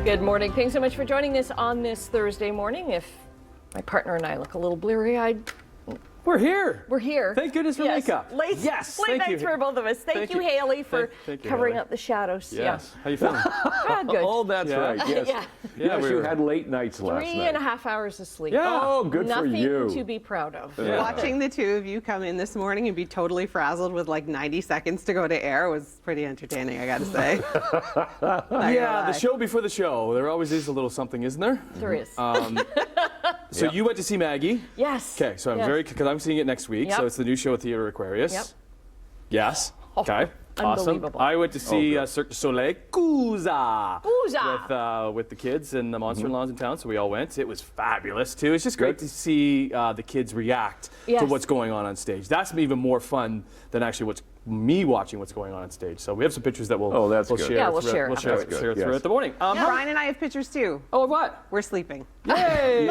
Good morning. Thanks so much for joining us on this Thursday morning. If my partner and I look a little bleary-eyed, we're here. We're here. Thank goodness for makeup. Late nights for both of us. Thank you, Haley, for covering up the shadows. Yes. Yeah. How you feeling? Good. Oh, that's right. Yes. Yes, you had late nights last night. 3.5 hours of sleep. Yeah. Oh, good for you. Nothing to be proud of. Yeah. Watching the two of you come in this morning and be totally frazzled with like 90 seconds to go to air was pretty entertaining, I gotta say. Yeah, the show before the show. There always is a little something, isn't there? There is. So you went to see Maggie. Yes. Okay, so because I'm seeing it next week. Yep. So it's the new show at Theatre Aquarius. Yep. Yes. Okay. Awesome. Unbelievable. I went to see Cirque du Soleil, with the kids and the monster-in-laws in town, so we all went. It was fabulous, too. It's just great to see the kids react to what's going on stage. That's even more fun than actually me watching what's going on stage. So we have some pictures that we'll share. Yeah, we'll share. We'll share throughout the morning. Brian and I have pictures too. Oh, of what? We're sleeping. Yay!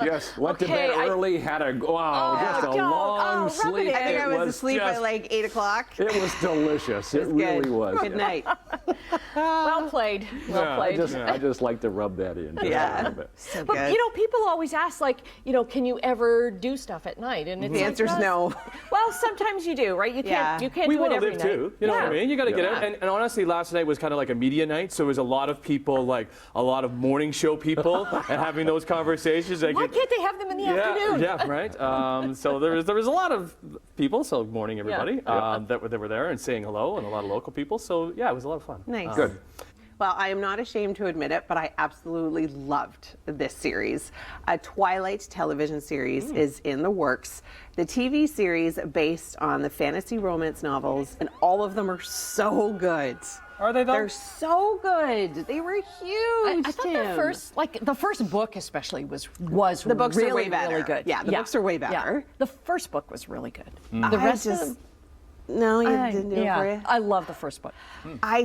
Yes. Went to bed early, had a just a long sleep. I think I was asleep at like 8 o'clock. It was delicious. It really was. Good night. Well played. Well played. I just like to rub that in. Yeah. So but people always ask, like, can you ever do stuff at night? And the answer's no. Well, sometimes you do, right? You can't. You can't we do it every live night. Too. You know what I mean? You got to get out. And honestly, last night was kind of like a media night, so there was a lot of people, like a lot of morning show people, and having those conversations. Why can't they have them in the afternoon? Yeah, right. So there was a lot of people. So morning, everybody, that were there and saying hello, and a lot of local people. So yeah, it was a lot of fun. Nice. Good. Well, I am not ashamed to admit it, but I absolutely loved this series. A Twilight television series is in the works. The TV series based on the fantasy romance novels, and all of them are so good. Are they though? They're so good. They were huge. I thought the first book especially was the books really, are way better. really good. Yeah, the books are way better. Yeah. The first book was really good. The rest of them. No, you didn't do it for you? I love the first book. I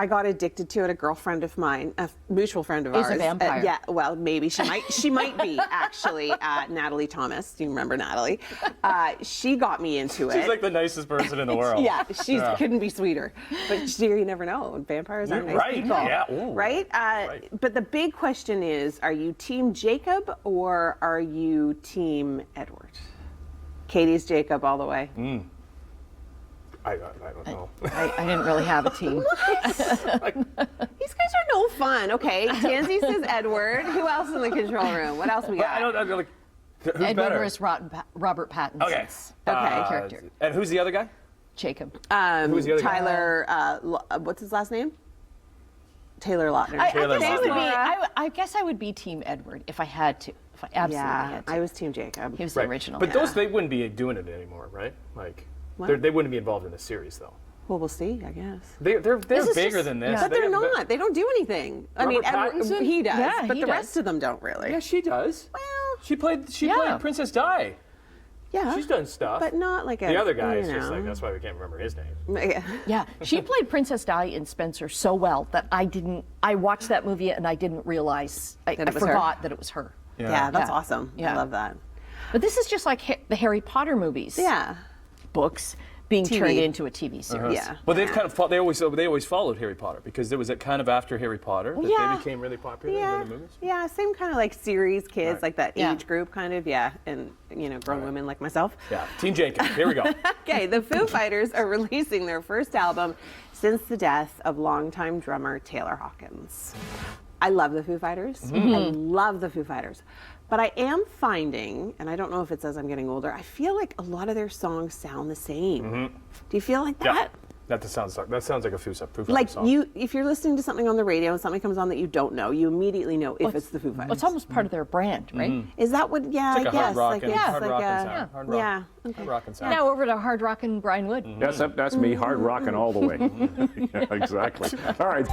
got addicted to it. A girlfriend of mine, a mutual friend of ours. Is a vampire. Yeah, well, maybe she might be actually. Natalie Thomas. Do you remember Natalie? She got me into it. She's like the nicest person in the world. Yeah, she couldn't be sweeter. But you never know. Vampires are nice people. Yeah. Ooh. Right? But the big question is, are you Team Jacob or are you Team Edward? Katie's Jacob all the way. I don't know. I didn't really have a team. These guys are no fun. Okay, Tansy says Edward. Who else in the control room? What else we got? I don't like. Who's Edward better? is Robert Pattinson's character. And who's the other guy? Jacob. Who's the other guy? Tyler. What's his last name? Taylor Lautner. I guess I would be Team Edward if I had to. If I absolutely had to. I was Team Jacob. He was the original. But those they wouldn't be doing it anymore, right? Like they wouldn't be involved in the series though. Well, we'll see, I guess. They're bigger than this. But they're not. They don't do anything. I mean, Pattinson? he does, Yeah, but he the does. rest of them don't really. Yeah, she does. Well, She played Princess Di. yeah. She's done stuff. But not like the other guy is just like, that's why we can't remember his name. Yeah, she played Princess Di in Spencer so well that I watched that movie and I didn't realize, I forgot that it was her. Yeah, that's awesome. Yeah. I love that. But this is just like the Harry Potter movies. Yeah. Books being turned into a TV series. Yeah. Well, they've kind of they always followed Harry Potter because there was it kind of after Harry Potter that they became really popular in the movies. Yeah, same kind of like series kids, like that age group kind of, and grown women like myself. Yeah, Team Jacob. Here we go. Okay, the Foo Fighters are releasing their first album since the death of longtime drummer Taylor Hawkins. I love the Foo Fighters. I love the Foo Fighters. But I am finding, and I don't know if it's as I'm getting older, I feel like a lot of their songs sound the same. Do you feel like that? Yeah. That sounds like a Foo Fighters like song. If you're listening to something on the radio and something comes on that you don't know, you immediately know if it's the Foo Fighters. Well, it's almost part of their brand, right? Is that what? Yeah, It's like I guess. hard rockin' sound. Now over to hard rockin' Brian Wood. That's me, hard rocking all the way. Yeah, exactly. All right.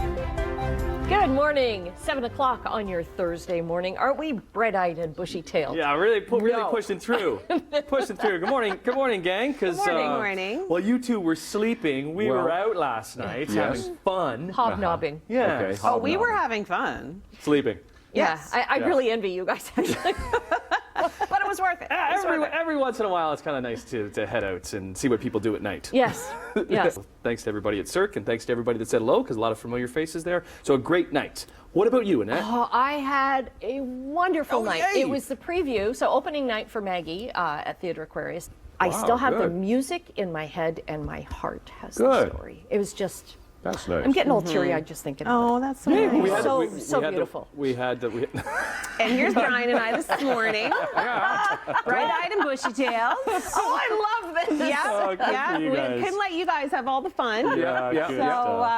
Good morning. 7 o'clock on your Thursday morning. Aren't we bright-eyed and bushy-tailed? Yeah, really pushing through. Pushing through. Good morning, gang. Good morning. Well, you two were sleeping. We were out last night having fun. Hobnobbing. Yeah. Okay, Oh, we were having fun. Sleeping. Yeah, Yes. I really envy you guys, actually. But it was worth it. Every once in a while, it's kind of nice to head out and see what people do at night. Yes. Yes. Thanks to everybody at Cirque, and thanks to everybody that said hello, because a lot of familiar faces there. So a great night. What about you, Annette? Oh, I had a wonderful night. yay. It was the preview, so opening night for Maggie at Theatre Aquarius. I still have the good. music in my head, and my heart has Good. the story. It was just. That's nice. I'm getting all teary-eyed just thinking about Oh, it. that's so nice. So beautiful. And here's Brian and I this morning. Bright-eyed and bushy-tailed. Oh, I love this. Yeah, Oh, good yeah. for you We guys. couldn't let you guys have all the fun. Yeah, yeah.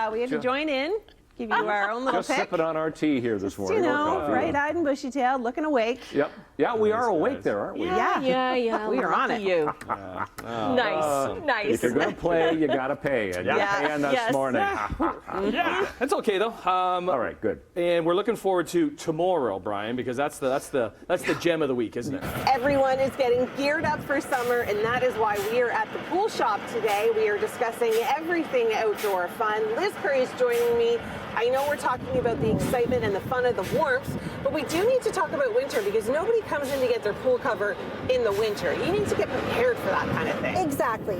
So we had to join in, give you our own little Just pick. sipping on our tea here this morning. You or know, coffee. bright-eyed and bushy-tailed, looking awake. Yep. Yeah, we are awake guys. there, aren't we? Yeah. We are on lucky it. You. Nice. If you're going to play, you got to pay. And you're paying this Yes. morning. Yeah, that's okay though. All right, good. And we're looking forward to tomorrow, Brian, because that's the gem of the week, isn't it? Everyone is getting geared up for summer, and that is why we are at the pool shop today. We are discussing everything outdoor fun. Liz Curry is joining me. I know we're talking about the excitement and the fun of the warmth, but we do need to talk about winter because nobody comes in to get their pool cover in the winter. You need to get prepared for that kind of thing. Exactly.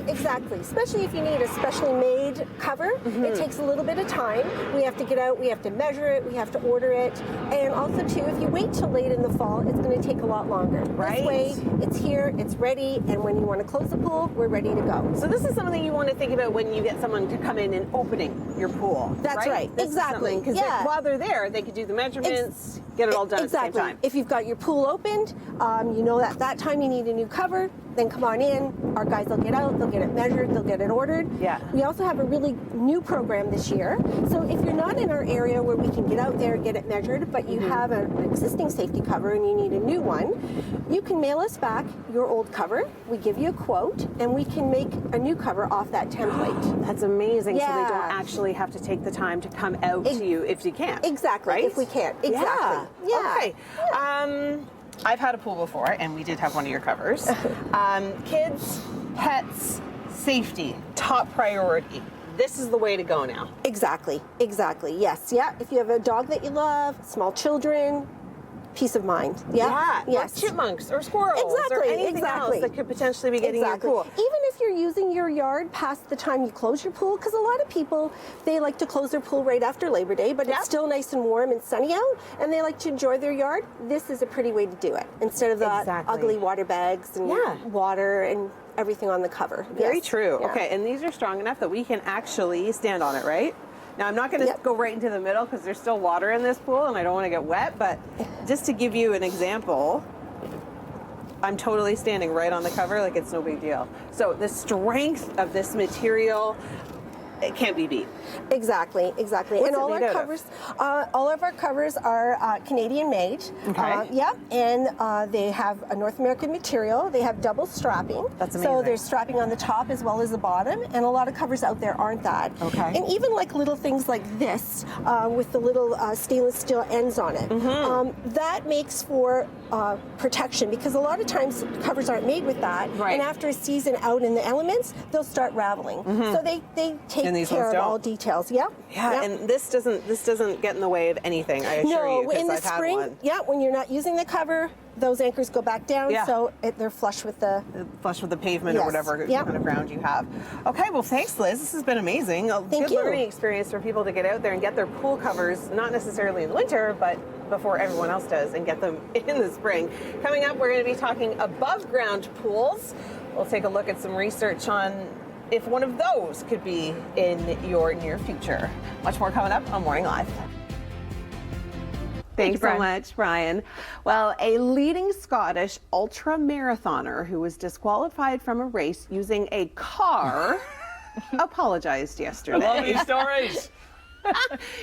Especially if you need a specially made cover, it takes a little bit of time. We have to get out, we have to measure it, we have to order it. And also too, if you wait till late in the fall, it's going to take a lot longer. Right. This way, it's here, it's ready, and when you want to close the pool, we're ready to go. So this is something you want to think about when you get someone to come in and opening your pool. That's right. This is Exactly. something, because Yeah. while they're there, they could do the measurements, get it all done Exactly. at the same time. If you've got your pool opened, you know that that time you need a new cover, then come on in. Our guys will get out, they'll get it measured, they'll get it ordered. Yeah. We also have a really new program this year. So if you're not in our area where we can get out there and get it measured, but you have an existing safety cover and you need a new one, you can mail us back your old cover. We give you a quote, and we can make a new cover off that template. That's amazing. So they Yeah. don't actually have to take the time to come out to you if you can't. Exactly. Right? If we can't. Exactly. Yeah. Okay. I've had a pool before, and we did have one of your covers. Kids, pets, safety, top priority. This is the way to go now. Exactly. Yes. Yeah. If you have a dog that you love, small children, peace of mind. Yeah. Yes. Or chipmunks or squirrels or anything else that could potentially be getting in your pool. Even if you're using your yard past the time you close your pool, because a lot of people, they like to close their pool right after Labor Day, but it's still nice and warm and sunny out, and they like to enjoy their yard. This is a pretty way to do it, instead of the ugly water bags and water and everything on the cover. Very Yes. true. Yeah. Okay, and these are strong enough that we can actually stand on it, right? Now, I'm not going to go right into the middle because there's still water in this pool and I don't want to get wet, but just to give you an example, I'm totally standing right on the cover like it's no big deal. So the strength of this material, it can't be beat. Exactly. What's and it all made our out covers, all of our covers are Canadian made. Okay. And they have a North American material. They have double strapping. That's So amazing. there's strapping on the top as well as the bottom, and a lot of covers out there aren't that. Okay. And even like little things like this with the little stainless steel ends on it, that makes for protection, because a lot of times covers aren't made with that. Right. And after a season out in the elements, they'll start raveling. So they take And these care ones of all don't? details. Yeah. Yeah, and this doesn't get in the way of anything, I assure you, No, because in the I've had spring, one. when you're not using the cover, those anchors go back down, Yeah. so they're flush with the. Flush with the pavement or Yes. whatever Yep. kind of ground you have. Okay, well, thanks, Liz. This has been amazing. A Thank good you. learning experience for people to get out there and get their pool covers, not necessarily in the winter, but before everyone else does, and get them in the spring. Coming up, we're going to be talking above ground pools. We'll take a look at some research on if one of those could be in your near future. Much more coming up on Morning Live. Thanks so much, Brian. Well, a leading Scottish ultra marathoner who was disqualified from a race using a car apologized yesterday. I love these stories.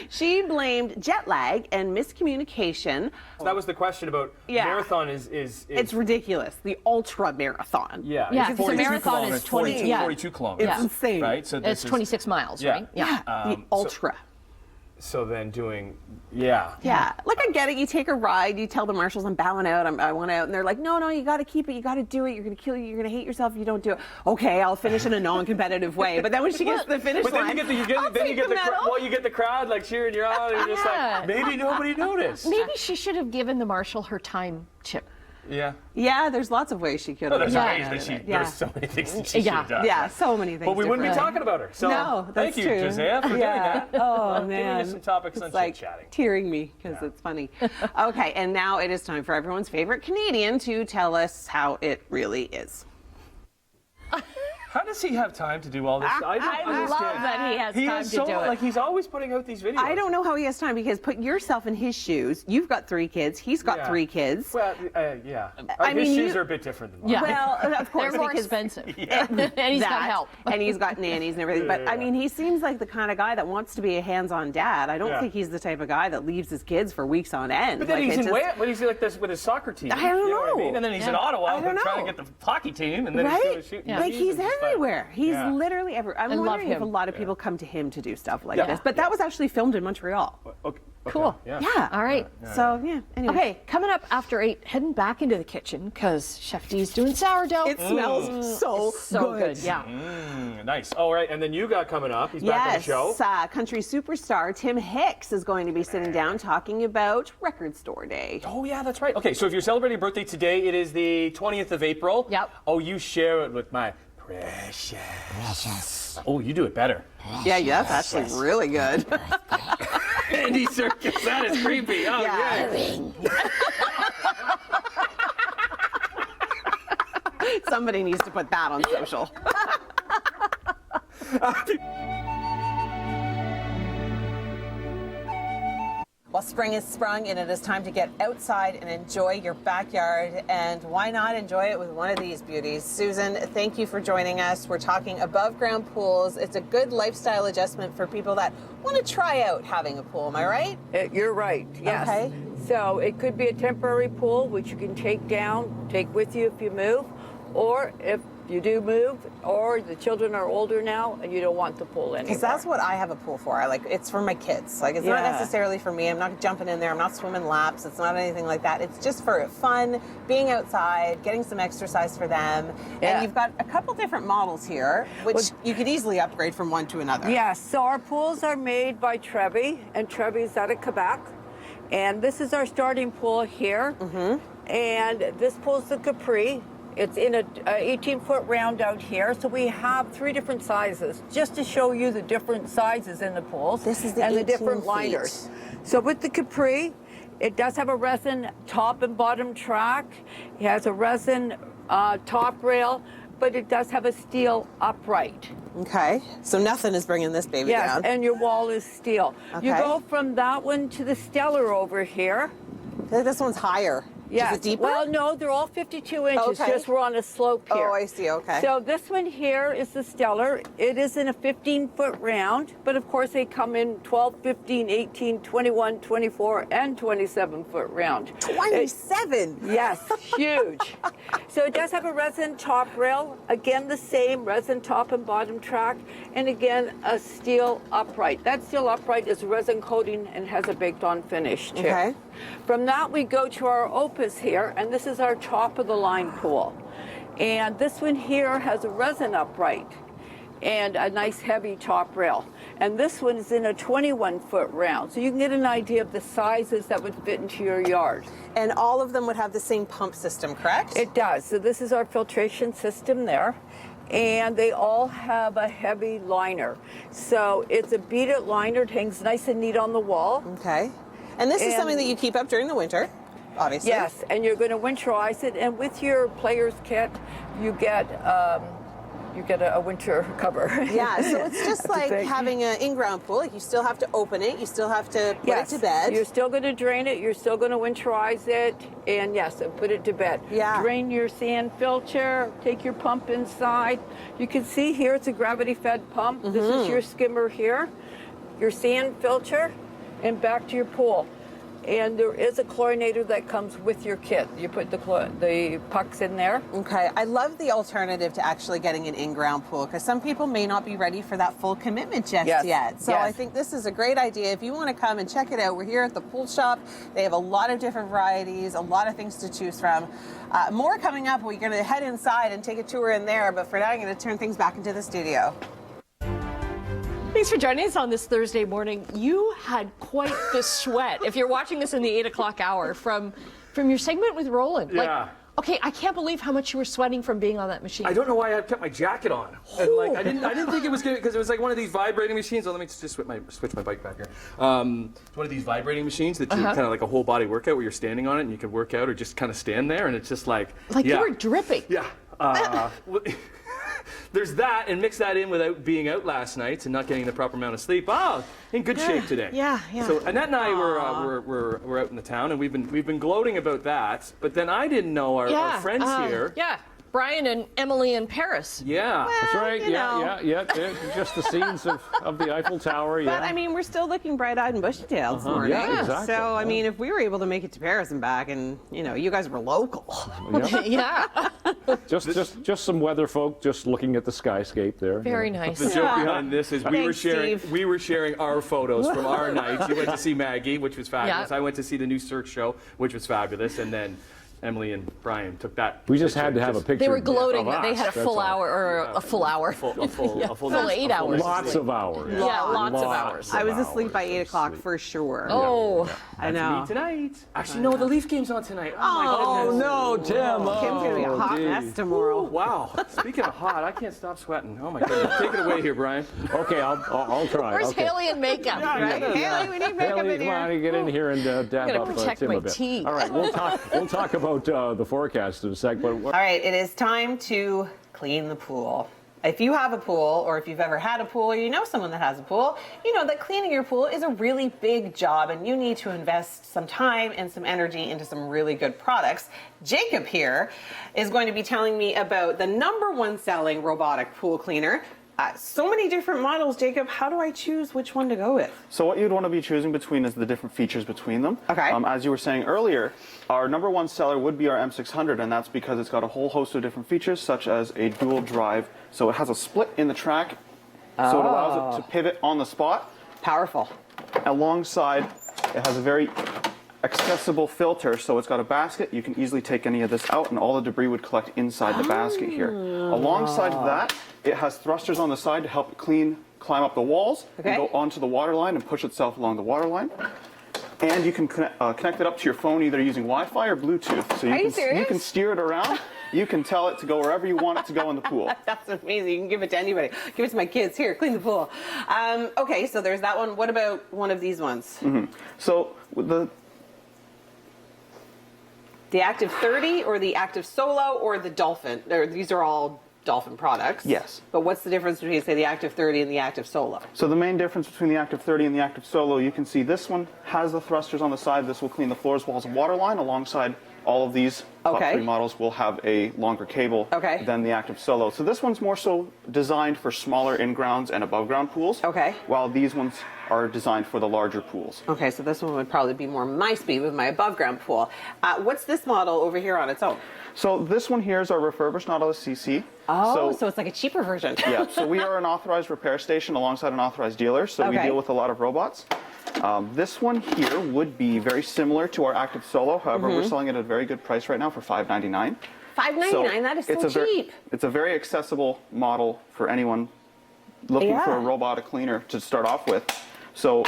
She blamed jet lag and miscommunication. So that was the question about marathon is It's ridiculous. The ultra marathon. yeah, Yeah, it's so 42 marathon kilometers, is 20 42, yeah. 42 kilometers. It's insane. Right? So this It's 26 miles, right? Yeah. The ultra. So then doing Yeah, like I get it. You take a ride, you tell the marshals, I'm bowing out, I want out, and they're like, no, you got to keep it, you got to do it, you're going to kill you, you're going to hate yourself if you don't do it. Okay, I'll finish in a non-competitive way. But then when she gets to the finish But then line, you get the crowd like cheering you on, and you're just like, maybe nobody noticed. Maybe she should have given the marshal her time chip. Yeah. Yeah, there's lots of ways she could have. There's done ways that it. there's so many things that she should have done. Yeah, so many things. But we wouldn't be different. talking about her. So No, thank that's you, true. Josiah, for doing that. Oh, Giving man. us some topics It's on like chit-chatting. tearing me because it's funny. Okay, and now it is time for everyone's favorite Canadian to tell us how it really is. How does he have time to do all this? I don't I understand. love that he has time is to so, do it. like, he's always putting out these videos. I don't know how he has time because put yourself in his shoes. You've got 3 kids. He's got 3 kids. Well, yeah. I His mean, shoes you- are a bit different than mine. Yeah. Well, of course, They're more because expensive. And he's got that, help. and he's got nannies and everything. But I mean, he seems like the kind of guy that wants to be a hands-on dad. I don't think he's the type of guy that leaves his kids for weeks on end. But then Like, he's it in just- Wales, but he's like this with his soccer team. I don't you know. What I know. mean? And then he's in Yeah. Ottawa I don't trying to know. get the hockey team, and then Right? he's shooting. Like he's everywhere. He's literally everywhere. I'm I love wondering if him. a lot of people come to him to do stuff like Yeah. this. But that was actually filmed in Montreal. Okay. Cool. Yeah. Yeah. All right. So yeah. Anyway. Okay, coming up after 8, heading back into the kitchen because Chef D's doing sourdough. It smells so good. Yeah. Nice. All right, and then you got coming up. He's back on the show. Yes, country superstar Tim Hicks is going to be sitting down talking about Record Store Day. Oh, yeah, that's right. Okay, so if you're celebrating a birthday today, it is the 20th of April. Yep. Oh, you share it with my precious. Oh, you do it better. Yeah, that's actually really good. Andy Serkis, that is creepy. Oh, Yeah. Somebody needs to put that on social. Well, spring is sprung and it is time to get outside and enjoy your backyard. And why not enjoy it with one of these beauties? Susan, thank you for joining us. We're talking above ground pools. It's a good lifestyle adjustment for people that want to try out having a pool. Am I right? You're right, yes. Okay. So it could be a temporary pool, which you can take down, take with you if you move, or if you do move, or the children are older now and you don't want the pool anymore. Because that's what I have a pool for. It's for my kids. Like, it's not Yeah. necessarily for me. I'm not jumping in there. I'm not swimming laps. It's not anything like that. It's just for fun, being outside, getting some exercise for them. Yeah. And you've got a couple different models here, which you could easily upgrade from one to another. Yes, so our pools are made by Trevi, and Trevi's out of Quebec. And this is our starting pool here. And this pool's the Capri. It's in a 18-foot round out here. So we have 3 different sizes, just to show you the different sizes in the pools. This is the and the 18 different feet. liners. So with the Capri, it does have a resin top and bottom track. It has a resin top rail, but it does have a steel upright. Okay. So nothing is bringing this baby Yes, down. and your wall is steel. You Okay. go from that one to the Stellar over here. This one's higher. Yes. Is it deeper? Well, no, they're all 52 inches, Okay. just we're on a slope here. Oh, I see. Okay. So this one here is the Stellar. It is in a 15-foot round, but of course they come in 12, 15, 18, 21, 24, and 27-foot round. 27. Yes, huge. So it does have a resin top rail. Again, the same resin top and bottom track. And again, a steel upright. That steel upright is resin coating and has a baked on finish too. Okay. From that, we go to our Opus here, and this is our top of the line pool. And this one here has a resin upright and a nice heavy top rail. And this one is in a 21-foot round. So you can get an idea of the sizes that would fit into your yard. And all of them would have the same pump system, correct? It does. So this is our filtration system there. And they all have a heavy liner. So it's a beaded liner. It hangs nice and neat on the wall. Okay. And this is And- something that you keep up during the winter, obviously. Yes, and you're going to winterize it. And with your player's kit, you get a winter cover. Yeah, so it's just That's like the thing. having an in-ground pool. Like, you still have to open it, you still have to put Yes, it to bed. you're still going to drain it. You're still going to winterize it, and yes, and put it to bed. Yeah. Drain your sand filter. Take your pump inside. You can see here it's a gravity-fed pump. This is your skimmer here, your sand filter, and back to your pool. And there is a chlorinator that comes with your kit. You put the pucks in there. Okay, I love the alternative to actually getting an in-ground pool, because some people may not be ready for that full commitment just Yes, yet. So yes. I think this is a great idea. If you want to come and check it out, we're here at the pool shop. They have a lot of different varieties, a lot of things to choose from. More coming up. We're going to head inside and take a tour in there, but for now I'm going to turn things back into the studio. Thanks for joining us on this Thursday morning. You had quite the sweat. If you're watching this in the 8 o'clock hour from your segment with Roland. Yeah. Okay, I can't believe how much you were sweating from being on that machine. I don't know why I kept my jacket on. And like I didn't think it was good because it was like one of these vibrating machines. Oh, let me just switch my bike back here. It's one of these vibrating machines that you kind of like a whole body workout where you're standing on it and you can work out or just kind of stand there and it's just like you were dripping. Yeah. There's that, and mix that in without being out last night and not getting the proper amount of sleep. Oh, in good shape today. Yeah. So Annette and I were out in the town, and we've been gloating about that. But then I didn't know our friends here. Yeah. Brian and Emily in Paris. Yeah. That's right. Yeah. Just the scenes of the Eiffel Tower. Yeah. But I mean, we're still looking bright-eyed and bushy-tailed this morning. Yeah, exactly. So I mean, if we were able to make it to Paris and back, and you guys were local. Yeah. Just some weather folk just looking at the skyscape there. Very nice. The joke behind this is we Steve. were sharing our photos from our nights. You went to see Maggie, which was fabulous. Yeah. I went to see the new Cirque show, which was fabulous, and then Emily and Brian took that. We just had to have a picture. They were gloating of that they us, had a that's full all. hour or a full hour. A full 8 hours. Lots of hours. Yeah, lots of hours. I was asleep by 8 o'clock for sure. Oh. I know. Me tonight. Actually, no, the Leaf game's on tonight. Oh, my Oh goodness. no, Tim! Kim's gonna be a hot mess tomorrow. Wow. Speaking of hot, I can't stop sweating. Oh my goodness. Take it away here, Brian. Okay, I'll try. Where's okay. Haley and makeup? Right? Haley, we need makeup Haley, in come on, here. get in here and dab gonna up protect Tim my a bit. teeth. All right, we'll talk about the forecast in a sec. But All right, it is time to clean the pool. If you have a pool, or if you've ever had a pool, or you know someone that has a pool, you know that cleaning your pool is a really big job and you need to invest some time and some energy into some really good products. Jacob here is going to be telling me about the #1 selling robotic pool cleaner. So many different models, Jacob. How do I choose which one to go with? So what you'd want to be choosing between is the different features between them. Okay. As you were saying earlier, our #1 seller would be our M600, and that's because it's got a whole host of different features, such as a dual drive. So it has a split in the track, so it allows it to pivot on the spot. Powerful. Alongside, it has a very accessible filter, so it's got a basket. You can easily take any of this out, and all the debris would collect inside the basket here. Alongside that, it has thrusters on the side to help it climb up the walls and go onto the water line and push itself along the water line. And you can connect it up to your phone either using Wi-Fi or Bluetooth. So you can steer it around. You can tell it to go wherever you want it to go in the pool. That's amazing. You can give it to anybody. Give it to my kids. Here, clean the pool. Okay, so there's that one. What about one of these ones? So The Active 30 or the Active Solo or the Dolphin? These are all Dolphin products. Yes. But what's the difference between, say, the Active 30 and the Active Solo? So the main difference between the Active 30 and the Active Solo, you can see this one has the thrusters on the side. This will clean the floors, walls, and water line. Alongside all of these top 3 models will have a longer cable than the Active Solo. So this one's more so designed for smaller in-grounds and above-ground pools. While these ones are designed for the larger pools. Okay, so this one would probably be more my speed with my above-ground pool. What's this model over here on its own? So this one here is our refurbished Nautilus CC. Oh, so it's like a cheaper version. Yeah, so we are an authorized repair station alongside an authorized dealer, so we deal with a lot of robots. This one here would be very similar to our Active Solo. However, we're selling it at a very good price right now for $599. $599, that is so cheap. It's a very accessible model for anyone looking for a robotic cleaner to start off with. So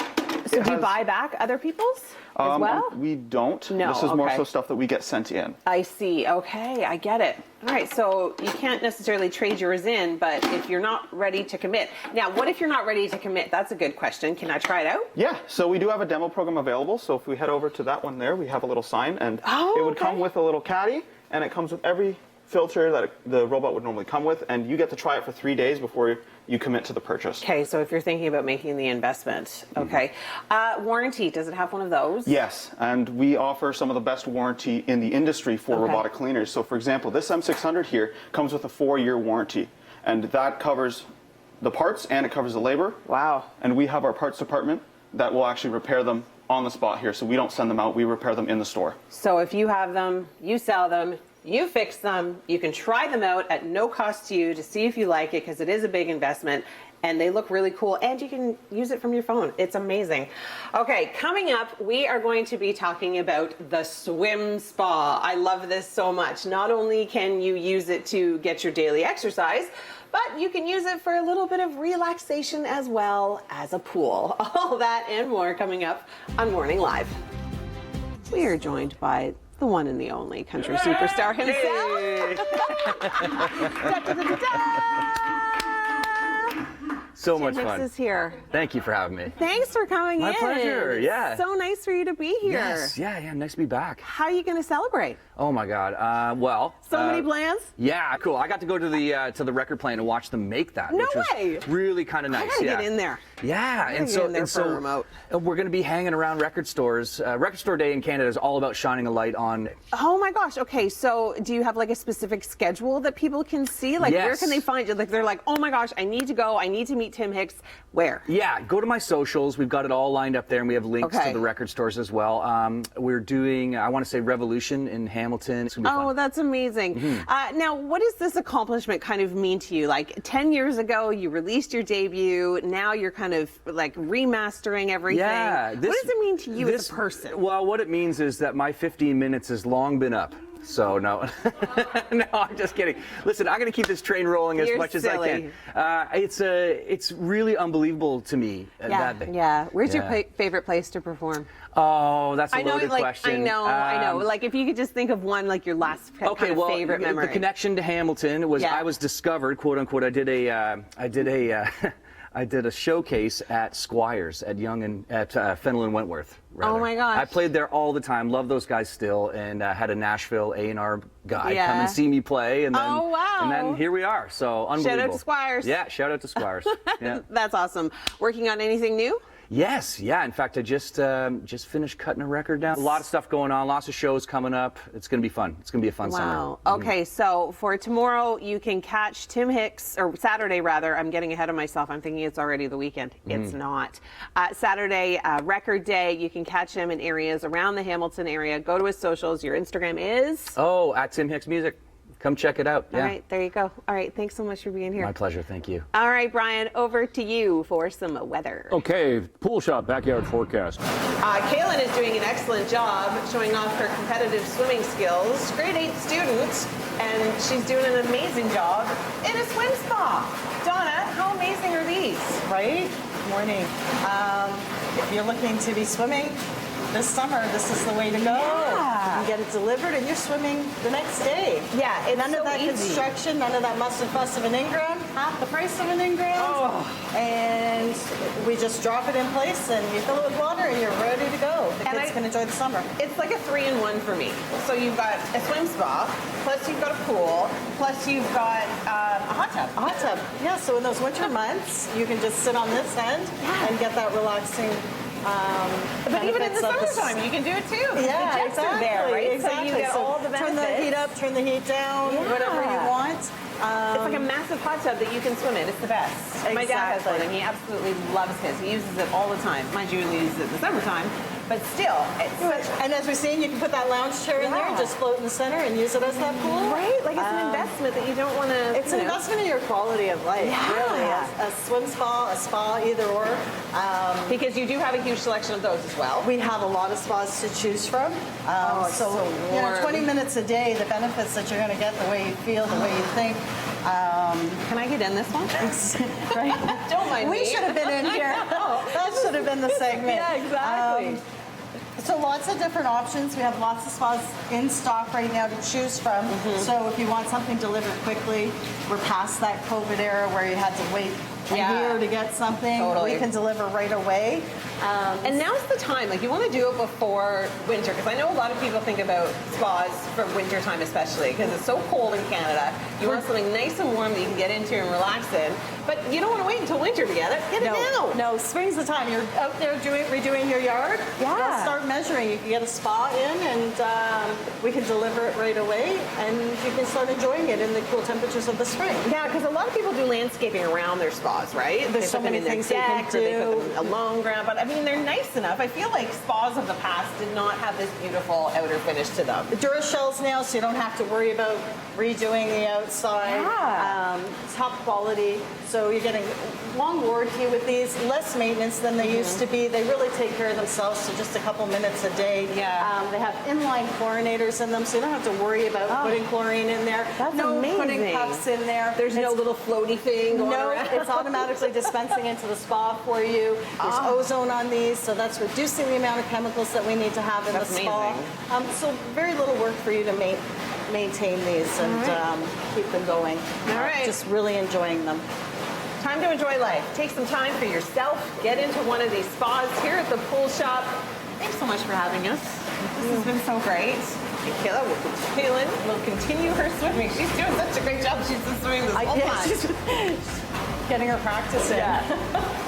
do you buy back other people's as well? We don't. No, this is more so stuff that we get sent in. I see. Okay, I get it. All right, so you can't necessarily trade yours in, but if you're not ready to commit. Now, what if you're not ready to commit? That's a good question. Can I try it out? Yeah, so we do have a demo program available. So if we head over to that one there, we have a little sign, and it would come with a little caddy, and it comes with every filter that the robot would normally come with, and you get to try it for 3 days before you commit to the purchase. Okay, so if you're thinking about making the investment, okay. Warranty, does it have one of those? Yes, and we offer some of the best warranty in the industry for robotic cleaners. So for example, this M600 here comes with a 4-year warranty, and that covers the parts and it covers the labor. Wow. And we have our parts department that will actually repair them on the spot here, so we don't send them out, we repair them in the store. So if you have them, you sell them, you fix them, you can try them out at no cost to you to see if you like it, because it is a big investment, And they look really cool, and you can use it from your phone. It's amazing. Okay, coming up, we are going to be talking about the swim spa. I love this so much. Not only can you use it to get your daily exercise, but you can use it for a little bit of relaxation as well as a pool. All that and more coming up on Morning Live. We are joined by the one and the only country superstar himself. Da, da, da, da, da. So Tim much Hicks fun. is here. Thank you for having me. Thanks for coming in. My pleasure, yeah. So nice for you to be here. Yes, yeah, nice to be back. How are you going to celebrate? Oh my God, well. So many plans? Yeah, cool. I got to go to the record plant and watch them make that, No which was way. really kind of nice. I gotta get in there. Yeah, and so we're going to be hanging around record stores. Record Store Day in Canada is all about shining a light on. Oh my gosh. Okay, so do you have like a specific schedule that people can see? Like, Yes. where can they find you? Like, they're like, oh my gosh, I need to go. I need to meet Tim Hicks. Where? Yeah, go to my socials. We've got it all lined up there, and we have links Okay. to the record stores as well. We're doing, I want to say, Revolution in Hamilton. It's going to be fun. Oh, that's amazing. Now, what does this accomplishment kind of mean to you? Like 10 years ago, you released your debut. Now you're kind of like remastering everything. Yeah. What does it mean to you as a person? Well, what it means is that my 15 minutes has long been up. So no, no, I'm just kidding. Listen, I'm going to keep this train rolling as You're much silly. as I can. It's really unbelievable to me. Yeah. Where's your favorite place to perform? Oh, that's a I know, loaded like, question. I know. Like, if you could just think of one, like your last favorite memory. The connection to Hamilton was I was discovered, quote unquote. I did a showcase at Squires at Fennel and Wentworth. Rather. Oh my gosh! I played there all the time. Love those guys still, and had a Nashville A&R guy come and see me play, and then and then here we are. So unbelievable. Shout out to Squires. Yeah, shout out to Squires. Yeah. That's awesome. Working on anything new? Yes, yeah. In fact, I just finished cutting a record down. A lot of stuff going on, lots of shows coming up. It's going to be fun. It's going to be a fun summer. Wow. Okay, so for tomorrow, you can catch Tim Hicks, or Saturday rather. I'm getting ahead of myself. I'm thinking it's already the weekend. It's not. Saturday, record day. You can catch him in areas around the Hamilton area. Go to his socials. Your Instagram is? Oh, at Tim Hicks Music. Come check it out. All right, there you go. All right, thanks so much for being here. My pleasure, thank you. All right, Brian, over to you for some weather. Okay, Pool Shop backyard forecast. Kaylin is doing an excellent job showing off her competitive swimming skills. Grade 8 student, and she's doing an amazing job in a swim spa. Donna, how amazing are these? Right? Morning. If you're looking to be swimming this summer, this is the way to go. Yeah. You can get it delivered and you're swimming the next day. Yeah, it's none so of that easy. construction, none of that muss and fuss of an in-ground, half the price of an in-ground. Oh. And we just drop it in place and you fill it with water and you're ready to go. The And kids can enjoy the summer. It's like a 3-in-1 for me. So you've got a swim spa, plus you've got a pool, plus you've got a hot tub. A hot tub. Yeah, so in those winter months, you can just sit on this end and get that relaxing But even in the benefits of summertime, you can do it too. Yeah, the jets exactly. are there, right? Exactly. So you get all the benefits. Turn the heat up, turn the heat down, Yeah. whatever you want. It's like a massive hot tub that you can swim in. It's the best. My dad has one, and he absolutely loves his. He uses it all the time. Mind you, he uses it in the summertime, but still, it's such. And as we're seeing, you can put that lounge chair in there, just float in the center, and use it as that pool. Right? Like it's an investment that you don't want to. It's an investment in your quality of life, really. A swim spa, a spa, either or. Because you do have a huge selection of those as well. We have a lot of spas to choose from. It's so you know, warm. 20 minutes a day, the benefits that you're going to get, the way you feel, the way you think. Can I get in this one? Right? Don't mind me. We should have been in here. That should have been the segment. Yeah, exactly. So lots of different options. We have lots of spas in stock right now to choose from. So if you want something delivered quickly, we're past that COVID era where you had to wait a year to get something. Totally. We can deliver right away. And now's the time, like you want to do it before winter, because I know a lot of people think about spas for winter time especially, because it's so cold in Canada. You want something nice and warm that you can get into and relax in, but you don't want to wait until winter to get it. Get it now. No, spring's the time. You're out there redoing your yard. Yeah. Let's start measuring. spring. You can get a spa in, and we can deliver it right away, and you can start enjoying it in the cool temperatures of the spring. Yeah, because a lot of people do landscaping around their spas, right? There's so many things you can do. They put them along ground, but I mean, they're nice enough. I feel like spas of the past did not have this beautiful outer finish to them. Duracell's now, so you don't have to worry about redoing the outside. Yeah. Top quality, so you're getting long warranty with these, less maintenance than they used to be. They really take care of themselves, so just a couple minutes a day. Yeah. They have inline chlorinators in them, so you don't have to worry about putting chlorine in there. That's no amazing. putting puffs in there. There's no little floaty thing going No, around. it's automatically dispensing into the spa for you. There's ozone on these, so that's reducing the amount of chemicals that we need to have in That's the spa. amazing. So very little work for you to maintain these and keep them going. All right. Just really enjoying them. Time to enjoy life. Take some time for yourself. Get into one of these spas here at the pool shop. Thanks so much for having us. This has been so great. And Kayla will continue her swimming. She's doing such a great job. She's been swimming this whole time. She's getting her practice in. Yeah.